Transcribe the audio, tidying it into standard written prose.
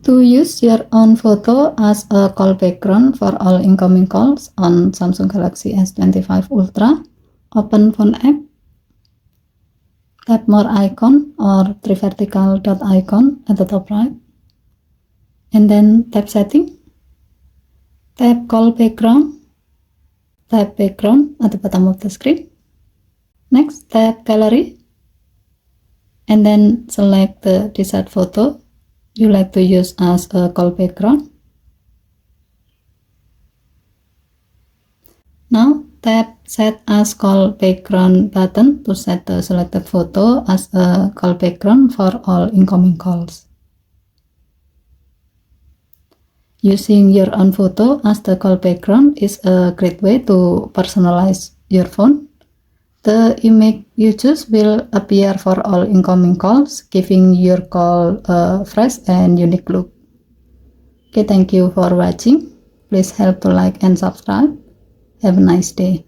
To use your own photo as a call background for all incoming calls on Samsung Galaxy S25 Ultra, open Phone app, tap More icon or three vertical dot icon at the top right, and then tap Setting, tap Call Background, tap Background at the bottom of the screen. Next, tap Gallery, and then select the desired photo you like to use as a call background. Now tap Set as Call Background button to set the selected photo as a call background for all incoming calls. Using your own photo as the call background is a great way to personalize your phone. The image you choose will appear for all incoming calls, giving your call a fresh and unique look. Okay, thank you for watching. Please help to like and subscribe. Have a nice day.